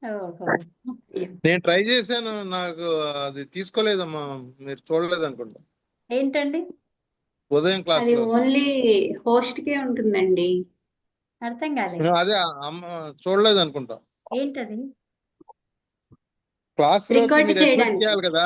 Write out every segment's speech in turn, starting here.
ఓహో. నేను ట్రై చేశాను, నాకు అది తీసుకోలేదమ్మా. మీరు చూడలేదు అనుకుంటా ఏంటండి? ఉదయం క్లాస్ అది లో. ఓన్లీ హోస్ట్ కే ఉంటుందండి. అర్థం కాలేదు. అదే అమ్మ చూడలేదు అనుకుంటా. ఏంటది? క్లాస్ లోకి రికార్డ్ మీరు అడ్మిట్ చేయడానికి. చేయాలి కదా,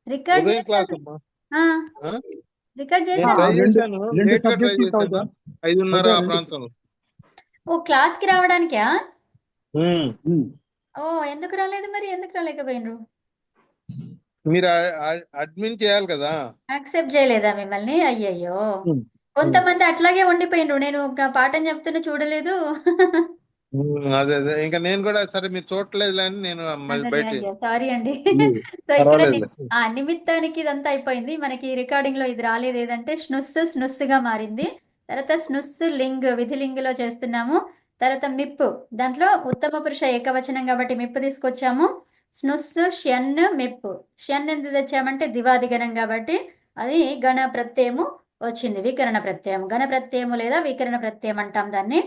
రికార్డ్ ఉదయం క్లాస్ చేశాను. అమ్మా. ఆ, ఆ? రికార్డ్ నేను చేశాను. ట్రై రెండు చేశాను, రెండు లేట్ గా ట్రై సబ్జెక్టులు చేశాను, అవుతా 5:30 ఆ రెండు ప్రాంతంలో. ఓ, క్లాస్ కి రావడానికా? ఉమ్. ఓ, ఎందుకు రాలేదు మరి? ఎందుకు రాలేకపోయినరు? మీరు అడ్మిట్ చేయాలి కదా. యాక్సెప్ట్ చేయలేదా మిమ్మల్ని? అయ్యయ్యో. ఉమ్. కొంతమంది అట్లాగే ఉండిపోయినరు. నేను ఒక పాఠం చెప్తున్నా చూడలేదు. అదే అదే, ఇంకా నేను కూడా సరే మీరు చూడట్లేదు అని నేను మళ్ళీ అదే, బయట. అయ్యో, సారీ అండి. సో ఇక్కడ పర్వాలేదు. నిమిత్తానికి ఇదంతా అయిపోయింది. మనకి రికార్డింగ్ లో ఇది రాలేదు. ఏదంటే స్నుస్సుగా మారింది. తర్వాత స్నుస్సు లింగ్ విధిలింగులో చేస్తున్నాము. తర్వాత మిప్పు, దాంట్లో ఉత్తమ పురుష ఏకవచనం కాబట్టి మిప్పు తీసుకొచ్చాము. స్నుస్సు షెన్ మిప్పు. షెన్ ఎందుకు తెచ్చామంటే దివాదిగణం కాబట్టి అది గణ ప్రత్యయము వచ్చింది. వికరణ ప్రత్యయం, గణ ప్రత్యయము లేదా వికరణ ప్రత్యయం అంటాం దాన్ని.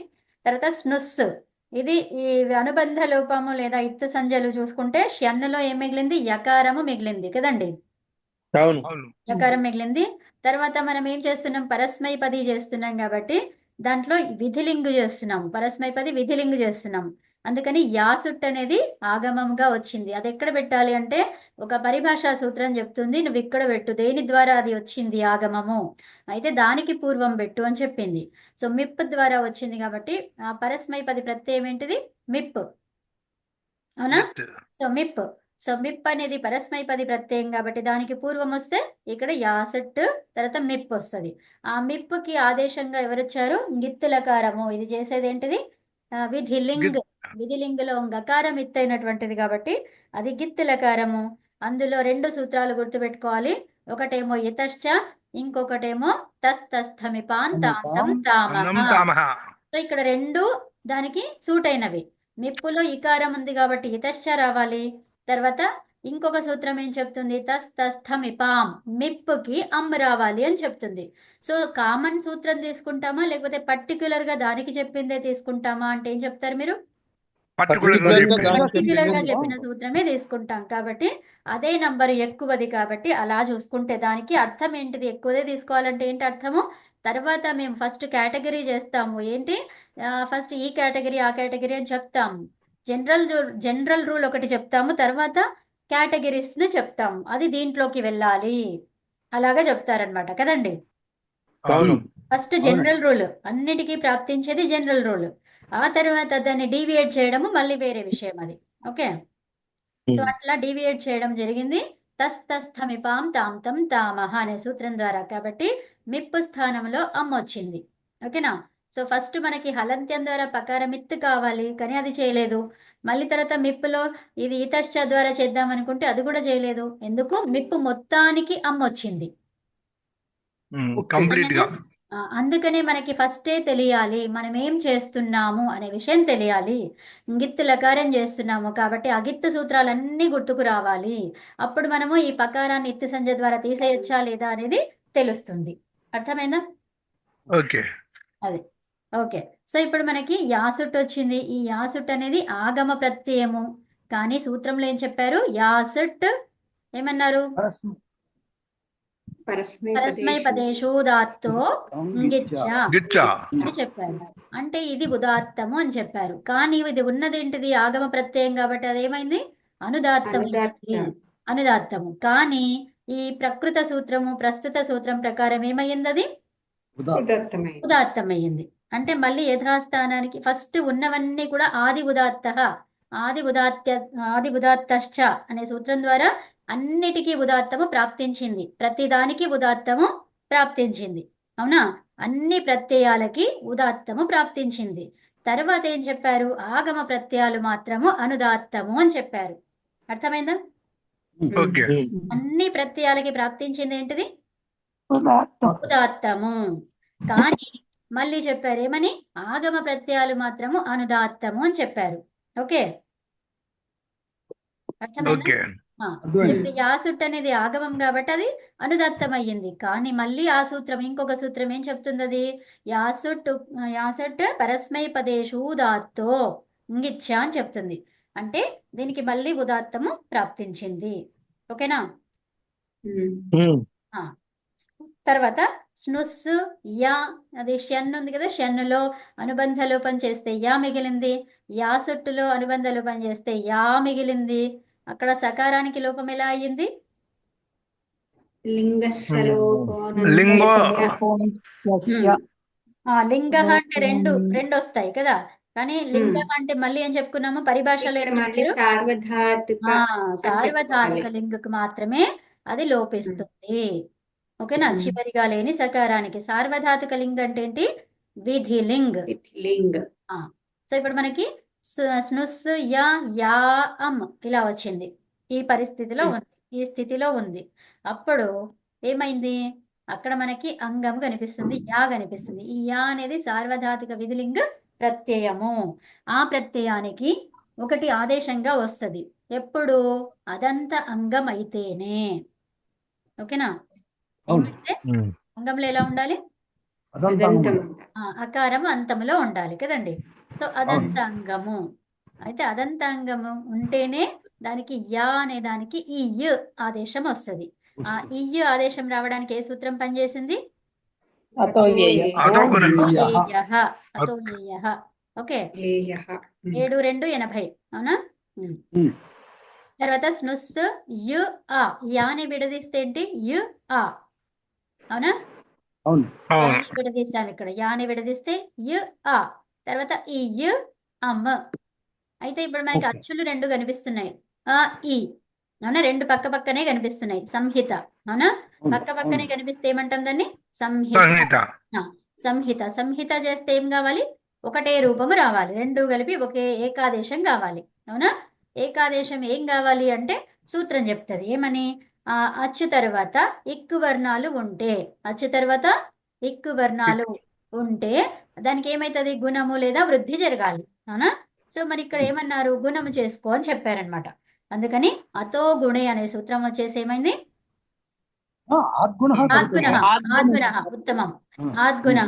తర్వాత స్నుస్సు, ఇది ఈ అనుబంధ లోపము లేదా ఇత్తు సంజలు చూసుకుంటే షన్నులో ఏం మిగిలింది? యకారము మిగిలింది కదండి. అవును. యకారం మిగిలింది. తర్వాత మనం ఏం చేస్తున్నాం? పరస్మైపది చేస్తున్నాం కాబట్టి దాంట్లో విధిలింగు చేస్తున్నాం. పరస్మైపది విధిలింగు చేస్తున్నాం. అందుకని యాసుట్ అనేది ఆగమంగా వచ్చింది. అది ఎక్కడ పెట్టాలి అంటే ఒక పరిభాషా సూత్రం చెప్తుంది, నువ్వు ఇక్కడ పెట్టు, దేని ద్వారా అది వచ్చింది ఆగమము, అయితే దానికి పూర్వం పెట్టు అని చెప్పింది. సో మిప్ ద్వారా వచ్చింది కాబట్టి ఆ పరస్మైపది ప్రత్యయం ఏంటిది? మిప్. అవునా? సో మిప్ అనేది పరస్మైపది ప్రత్యయం కాబట్టి దానికి పూర్వం వస్తే ఇక్కడ యాసెట్, తర్వాత మిప్ వస్తుంది. ఆ మిప్కి ఆదేశంగా ఎవరొచ్చారు? గిత్తులకారము. ఇది చేసేది ఏంటిది? విధిలింగ్. విధిలింగులో గకారం ఇత్తైనటువంటిది కాబట్టి అది గిత్తులకారము. అందులో 2 సూత్రాలు గుర్తుపెట్టుకోవాలి. ఒకటేమో ఇతశ్చ, ఇంకొకటేమో తస్తస్థమిపాన్ తాంతం తామః. సో ఇక్కడ 2 దానికి సూట్ అయినవి. మిప్పులో ఇకారం ఉంది కాబట్టి ఇతశ్చ రావాలి. తర్వాత ఇంకొక సూత్రం ఏం చెప్తుంది? తస్థమిపాం, మిప్పుకి అమ్ రావాలి అని చెప్తుంది. సో కామన్ సూత్రం తీసుకుంటామా లేకపోతే పర్టికులర్ గా దానికి చెప్పిందే తీసుకుంటామా అంటే ఏం చెప్తారు మీరు? పర్టికులర్ గా చెప్పిన సూత్రమే తీసుకుంటాం కాబట్టి అదే నంబర్ ఎక్కువది కాబట్టి అలా చూసుకుంటే దానికి అర్థం ఏంటిది? ఎక్కువదే తీసుకోవాలంటే ఏంటి అర్థము? తర్వాత మేము ఫస్ట్ కేటగిరీ చేస్తాము. ఏంటి? ఫస్ట్ ఈ కేటగిరీ ఆ కేటగిరీ అని చెప్తాము. జనరల్ రూల్ ఒకటి చెప్తాము, తర్వాత కేటగిరీస్ ని చెప్తాము. అది దీంట్లోకి వెళ్ళాలి అలాగా చెప్తారనమాట కదండి. ఫస్ట్ జనరల్ రూల్, అన్నిటికీ ప్రాప్తించేది జనరల్ రూల్. ఆ తర్వాత దాన్ని డీవియేట్ చేయడము మళ్ళీ వేరే విషయం అది. ఓకే, సో అట్లా డీవియేట్ చేయడం జరిగింది. తస్థమిపాం తాంతం తామహ అనే సూత్రం ద్వారా. కాబట్టి మిప్పు స్థానంలో అమ్మ వచ్చింది. ఓకేనా? సో ఫస్ట్ మనకి హలంత్యం ద్వారా పకారమిత్తు కావాలి, కానీ అది చేయలేదు. మళ్ళీ తర్వాత మిప్పులో ఇది ఇతశ్చ ద్వారా చేద్దాం అనుకుంటే అది కూడా చేయలేదు. ఎందుకు? మిప్పు మొత్తానికి అమ్మ వచ్చింది. కంప్లీట్ గా. అందుకనే మనకి ఫస్టే తెలియాలి మనం ఏం చేస్తున్నాము అనే విషయం తెలియాలి. గిత్తు లకారం చేస్తున్నాము కాబట్టి అగిత్తు సూత్రాలన్నీ గుర్తుకు రావాలి. అప్పుడు మనము ఈ పకారాన్ని ఇత్తు సంజ ద్వారా తీసేయచ్చా లేదా అనేది తెలుస్తుంది. అర్థమైందా? ఓకే, అదే. ఓకే, సో ఇప్పుడు మనకి యాసుట్ వచ్చింది. ఈ యాసుట్ అనేది ఆగమ ప్రత్యయము, కానీ సూత్రంలో ఏం చెప్పారు? యాసుట్ ఏమన్నారు? పరస్మైపదేషు ఉదాత్తో గిచ్చ అని చెప్పారు. అంటే ఇది ఉదాత్తము అని చెప్పారు. కానీ ఇది ఉన్నదేంటిది? ఆగమ ప్రత్యయం కాబట్టి అదేమైంది? అనుదాత్తము. కానీ ఈ ప్రకృత సూత్రము ప్రస్తుత సూత్రం ప్రకారం ఏమైంది? అది ఉదాత్తమయ్యింది. అంటే మళ్ళీ యథాస్థానానికి ఫస్ట్ ఉన్నవన్నీ కూడా ఆది ఉదాత్తశ్చ అనే సూత్రం ద్వారా అన్నిటికీ ఉదాత్తము ప్రాప్తించింది. ప్రతిదానికి ఉదాత్తము ప్రాప్తించింది. అవునా? అన్ని ప్రత్యయాలకి ఉదాత్తము ప్రాప్తించింది. తర్వాత ఏం చెప్పారు? ఆగమ ప్రత్యయాలు మాత్రము అనుదాత్తము అని చెప్పారు. అర్థమైందా? అన్ని ప్రత్యయాలకి ప్రాప్తించింది ఏంటిది? ఉదాత్తము. కానీ మళ్ళీ చెప్పారు ఏమని? ఆగమ ప్రత్యయాలు మాత్రము అనుదాత్తము అని చెప్పారు. ఓకే, అర్థమైందా? ఆ, అర్థమైంది. ఇప్పుడు యాసుట్ అనేది ఆగమం కాబట్టి అది అనుదత్తం అయ్యింది. కానీ మళ్ళీ ఆ సూత్రం ఇంకొక సూత్రం ఏం చెప్తుంది అది యాసట్ పరస్మై పదేషు ఉదాత్తో ఇంగిచ్చ అని చెప్తుంది. అంటే దీనికి మళ్ళీ ఉదాత్తము ప్రాప్తించింది. ఓకేనా? ఆ, తర్వాత స్నుస్ యా, అది షన్ ఉంది కదా, షన్నులో అనుబంధ లోపం చేస్తే యా మిగిలింది. యాసట్టులో అనుబంధ లోపం చేస్తే యా మిగిలింది. అక్కడ సకారానికి లోపం ఎలా అయ్యింది? లింగో లింగ అంటే రెండు వస్తాయి కదా, కానీ లింగం అంటే మళ్ళీ ఏం చెప్పుకున్నాము పరిభాషలో ఏం మళ్ళీ చెప్పారు? సార్వధాతుక సార్వధాతుక లింగకు మాత్రమే అది లోపిస్తుంది. ఓకేనా? చివరిగా లేని సకారానికి. సార్వధాతుక లింగ అంటే ఏంటి? విధిలింగ్. లింగ్. సో ఇప్పుడు మనకి స్నుస్ యా యా అమ్ ఇలా వచ్చింది. ఈ పరిస్థితిలో ఉంది, ఈ స్థితిలో ఉంది. అప్పుడు ఏమైంది? అక్కడ మనకి అంగం కనిపిస్తుంది, యా కనిపిస్తుంది. ఈ యా అనేది సార్వధాతుక విధిలింగ ప్రత్యయము. ఆ ప్రత్యయానికి ఒకటి ఆదేశంగా వస్తుంది. ఎప్పుడు? అదంత అంగం అయితేనే. ఓకేనా? అవును. ఏమంటే అంగంలో ఎలా ఉండాలి? అకారము అంతములో ఉండాలి కదండి. సో అదంత అంగము అయితే అదంత అంగము ఉంటేనే దానికి యా అనే దానికి ఈ యు ఆదేశం వస్తుంది. ఆ ఈ యు ఆదేశం రావడానికి ఏ సూత్రం పనిచేసింది? అతోయేయః. ఓకే, 7-2-80. అవునా? తర్వాత స్నుస్ యు ఆ, యాని విడదీస్తే ఏంటి? యు ఆ. అవునా? యాని విడదీసాం ఇక్కడ. యాని విడదీస్తే యు ఆ. తర్వాత ఈ యు అమ్. అయితే ఇప్పుడు మనకి అచ్చులు రెండు కనిపిస్తున్నాయి, ఆ ఈ. అవునా? రెండు పక్క పక్కనే కనిపిస్తున్నాయి. సంహిత. అవునా? పక్క పక్కనే కనిపిస్తే ఏమంటాం దాన్ని? సంహిత. సంహిత. సంహిత చేస్తే ఏం కావాలి? ఒకటే రూపము రావాలి. రెండు కలిపి ఒకే ఏకాదేశం కావాలి. అవునా? ఏకాదేశం ఏం కావాలి అంటే సూత్రం చెప్తుంది. ఏమని? అచ్చు తర్వాత ఇక్కు వర్ణాలు ఉంటే, అచ్చు తర్వాత ఇక్కు వర్ణాలు ఉంటే దానికి ఏమైతుంది? గుణము లేదా వృద్ధి జరగాలి. అవునా? సో మరి ఇక్కడ ఏమన్నారు? గుణము చేసుకో అని చెప్పారనమాట. అందుకని అతో గుణే అనే సూత్రం వచ్చేసి ఏమైంది? ఆద్గుణ. ఉత్తమం. ఆద్గుణ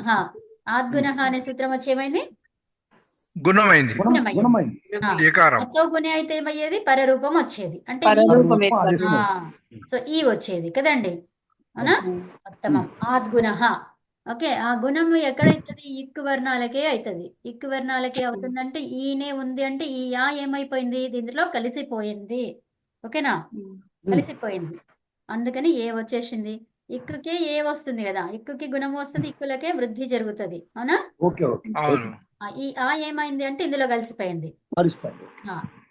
అనే సూత్రం వచ్చి ఏమైంది? గుణమైంది. అతో గుణే అయితే ఏమయ్యేది? పరరూపం వచ్చేది. అంటే సో ఈ వచ్చేది కదండి. అవునా? ఉత్తమం. ఆద్గుణ. ఓకే, ఆ గుణము ఎక్కడైతుంది? ఇక్కు వర్ణాలకే అవుతుంది. ఇక్కు వర్ణాలకే అవుతుందంటే ఈనే ఉంది అంటే ఈ యా ఏమైపోయింది? దీంట్లో కలిసిపోయింది. ఓకేనా? కలిసిపోయింది. అందుకని ఏ వచ్చేసింది. ఇక్కుకే ఏ వస్తుంది కదా, ఇక్కుకి గుణము వస్తుంది, ఇక్కులకే వృద్ధి జరుగుతుంది. అవునా? ఈ ఆ ఏమైంది అంటే ఇందులో కలిసిపోయింది.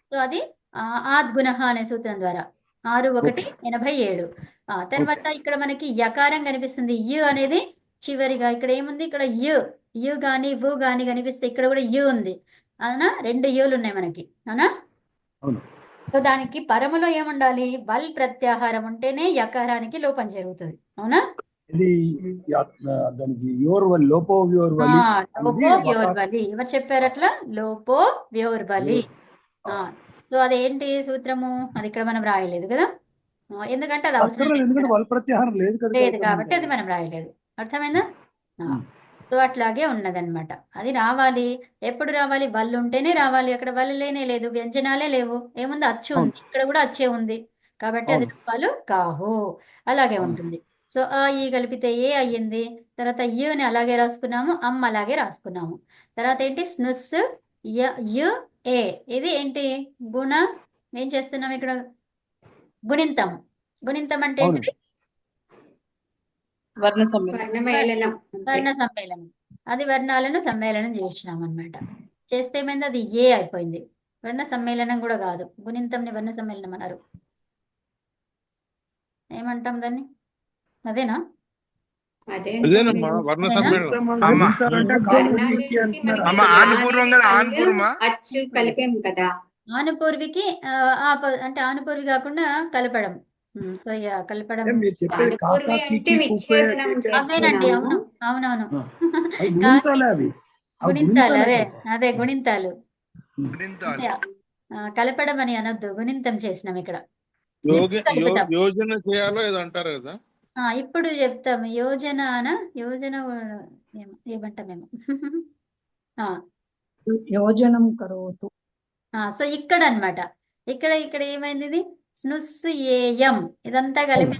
సో అది ఆద్గుణ అనే సూత్రం ద్వారా. 6-1-87. తర్వాత ఇక్కడ మనకి యకారం కనిపిస్తుంది. యు అనేది చివరిగా ఇక్కడ ఏముంది? ఇక్కడ యు గాని వు గాని కనిపిస్తే ఇక్కడ కూడా యు ఉంది. అవునా? 2 యులు ఉన్నాయి మనకి. అవునా? సో దానికి పరములో ఏముండాలి? వల్ ప్రత్యాహారం ఉంటేనే యకారానికి లోపం జరుగుతుంది. అవునా? లోపో వ్యోర్వలి. ఎవరు చెప్పారు అట్లా? లోపో వ్యోర్వలి. సో అదేంటి సూత్రము? అది ఇక్కడ మనం రాయలేదు కదా, ఎందుకంటే అది అవసరం లేదు కాబట్టి అది మనం రాయలేదు. అర్థమైందా? సో అట్లాగే ఉన్నదన్నమాట. అది రావాలి. ఎప్పుడు రావాలి? వల్లు ఉంటేనే రావాలి. అక్కడ వల్లు లేనే లేదు, వ్యంజనాలే లేవు. ఏముంది? అచ్చు ఉంది. ఇక్కడ కూడా అచ్చే ఉంది కాబట్టి అది రూపాలు కావు. అలాగే ఉంటుంది. సో ఈ కలిపితే ఏ అయ్యింది. తర్వాత యుని అలాగే రాసుకున్నాము, అమ్ అలాగే రాసుకున్నాము. తర్వాత ఏంటి? స్నుస్ యు ఏ. ఇది ఏంటి? గుణ. ఏం చేస్తున్నాం ఇక్కడ? గుణింతం. గుణింతం అంటే ఏంటి? వర్ణ సమ్మేళనం. అది వర్ణాలను సమ్మేళనం చేసినాం అన్నమాట. చేస్తే ఏమైంది? అది ఏ అయిపోయింది. వర్ణ సమ్మేళనం కూడా కాదు, గుణింతంని వర్ణ సమ్మేళనం అన్నారు. ఏమంటాం దాన్ని? అదేనా? అదేనమ్మా వర్ణ సమ్మేళనం. అచ్చు కలిపాం కదా. ఆనుపూర్వికి అంటే ఆనుపూర్వి కాకుండా కలపడం. సో కలపడం అవేనండి. అవునవును. గుణింతాలు. అదే గుణింతాలు. కలపడం అని అనొద్దు, గుణింతం చేసినాం ఇక్కడ. కలుపుతాం. యోజన చేయాలో ఏదో అంటారు కదా. ఇప్పుడు చెప్తాం. యోజన కూడా ఏమంటామేమో. యోజనం కరోతు. సో ఇక్కడ అన్నమాట. ఇక్కడ ఏమైంది, ఇది స్నుస్ ఏయం ఇదంతా కలిపి